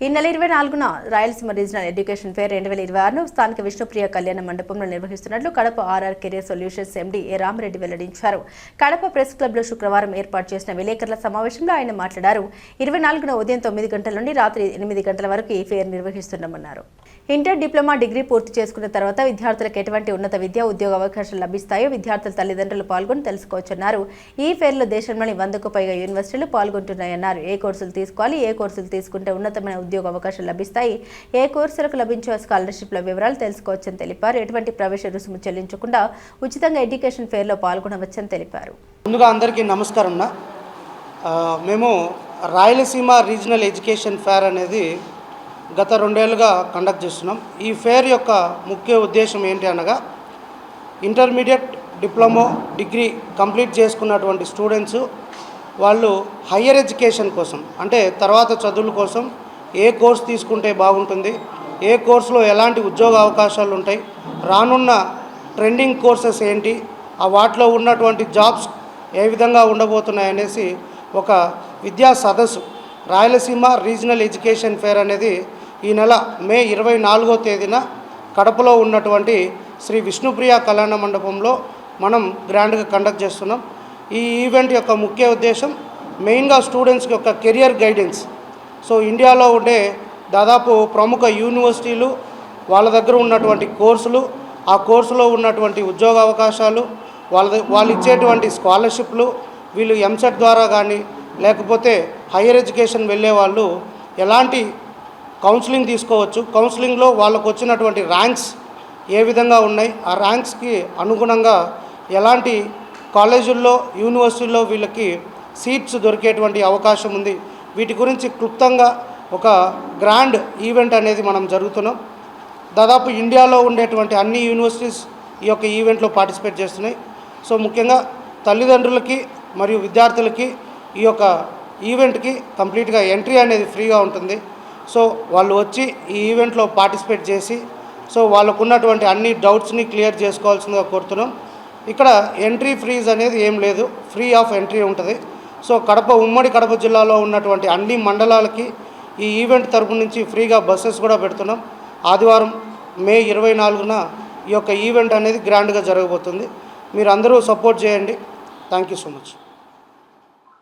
ఈ నెల 24న రాయలసీమ రీజనల్ ఎడ్యుకేషన్ ఫేర్ 2026ను స్థానిక విష్ణుప్రియ కళ్యాణ మండపంలో నిర్వహిస్తున్నట్లు Kadapa RR career solutions MD A Ramareddy వెల్లడించారు. కడప ప్రెస్ క్లబ్లో శుక్రవారం ఏర్పాటు చేసిన విలేకరుల సమావేశంలో ఆయన మాట్లాడారు. 24న ఉదయం 9 గంటల నుండి రాత్రి 8 గంటల వరకు ఈ ఫేర్ నిర్వహిస్తున్నామన్నారు. ఇంటర్, డిప్లొమా, డిగ్రీ పూర్తి చేసుకున్న తర్వాత విద్యార్థులకు ఎటువంటి ఉన్నత విద్యా ఉద్యోగ అవకాశాలు లభిస్తాయో విద్యార్థుల తల్లిదండ్రులు పాల్గొని తెలుసుకోవచ్చన్నారు. ఈ ఫేర్లో దేశంలోని 100కు పైగా యూనివర్సిటీలు పాల్గొంటున్నాయన్నారు. ఏ కోర్సులు తీసుకోవాలి, ఏ కోర్సులు తీసుకుంటే ఉన్నతమైన ఉద్యోగ అవకాశాలు లభిస్తాయి, ఏ కోర్సులకు లభించే స్కాలర్షిప్ల వివరాలు తెలుసుకోవచ్చని తెలిపారు. ఎటువంటి ప్రవేశ రుసుము చెల్లించకుండా ఉచితంగా ఎడ్యుకేషన్ ఫేర్లో పాల్గొనవచ్చని తెలిపారు. ముందుగా అందరికీ నమస్కారం. మేము రాయలసీమ రీజనల్ ఎడ్యుకేషన్ ఫేర్ అనేది గత 2 ఏళ్ళుగా కండక్ట్ చేస్తున్నాం. ఈ ఫేర్ యొక్క ముఖ్య ఉద్దేశం ఏంటి అనగా ఇంటర్మీడియట్, డిప్లొమా, డిగ్రీ కంప్లీట్ చేసుకున్నటువంటి స్టూడెంట్స్ వాళ్ళు హయ్యర్ ఎడ్యుకేషన్ కోసం అంటే తర్వాత చదువుల కోసం ఏ కోర్స్ తీసుకుంటే బాగుంటుంది, ఏ కోర్సులో ఎలాంటి ఉద్యోగ అవకాశాలు ఉంటాయి, రానున్న ట్రెండింగ్ కోర్సెస్ ఏంటి, ఆ వాటిలో ఉన్నటువంటి జాబ్స్ ఏ విధంగా ఉండబోతున్నాయి అనేసి ఒక విద్యా సదస్సు రాయలసీమ రీజనల్ ఎడ్యుకేషన్ ఫేర్ అనేది ఈ నెల మే 24వ తేదీన కడపలో ఉన్నటువంటి శ్రీ విష్ణుప్రియ కళ్యాణ మండపంలో మనం గ్రాండ్గా కండక్ట్ చేస్తున్నాం. ఈ ఈవెంట్ యొక్క ముఖ్య ఉద్దేశం మెయిన్గా స్టూడెంట్స్కి యొక్క కెరియర్ గైడెన్స్. సో ఇండియాలో ఉండే దాదాపు ప్రముఖ యూనివర్సిటీలు, వాళ్ళ దగ్గర ఉన్నటువంటి కోర్సులు, ఆ కోర్సులో ఉన్నటువంటి ఉద్యోగ అవకాశాలు, వాళ్ళు ఇచ్చేటువంటి స్కాలర్షిప్లు, వీళ్ళు ఎంసెట్ ద్వారా కానీ లేకపోతే హయ్యర్ ఎడ్యుకేషన్ వెళ్ళే వాళ్ళు ఎలాంటి కౌన్సిలింగ్ తీసుకోవచ్చు, కౌన్సిలింగ్లో వాళ్ళకు వచ్చినటువంటి ర్యాంక్స్ ఏ విధంగా ఉన్నాయి, ఆ ర్యాంక్స్కి అనుగుణంగా ఎలాంటి కాలేజీల్లో, యూనివర్సిటీల్లో వీళ్ళకి సీట్స్ దొరికేటువంటి అవకాశం ఉంది, వీటి గురించి క్లుప్తంగా ఒక గ్రాండ్ ఈవెంట్ అనేది మనం జరుగుతున్నాం. దాదాపు ఇండియాలో ఉండేటువంటి అన్ని యూనివర్సిటీస్ ఈ యొక్క ఈవెంట్లో పార్టిసిపేట్ చేస్తున్నాయి. సో ముఖ్యంగా తల్లిదండ్రులకి మరియు విద్యార్థులకి ఈ యొక్క ఈవెంట్కి కంప్లీట్గా ఎంట్రీ అనేది ఫ్రీగా ఉంటుంది. సో వాళ్ళు వచ్చి ఈ ఈవెంట్లో పార్టిసిపేట్ చేసి సో వాళ్ళకు ఉన్నటువంటి అన్ని డౌట్స్ని క్లియర్ చేసుకోవాల్సిందిగా కోరుతున్నాం. ఇక్కడ ఎంట్రీ ఫీజ్ అనేది ఏం లేదు, ఫ్రీ ఆఫ్ ఎంట్రీ ఉంటుంది. సో ఉమ్మడి కడప జిల్లాలో ఉన్నటువంటి అన్ని మండలాలకి ఈ ఈవెంట్ తరపు నుంచి ఫ్రీగా బస్సెస్ కూడా పెడుతున్నాం. ఆదివారం మే 24న ఈ యొక్క ఈవెంట్ అనేది గ్రాండ్గా జరగబోతుంది. మీరు అందరూ సపోర్ట్ చేయండి. Thank you so much.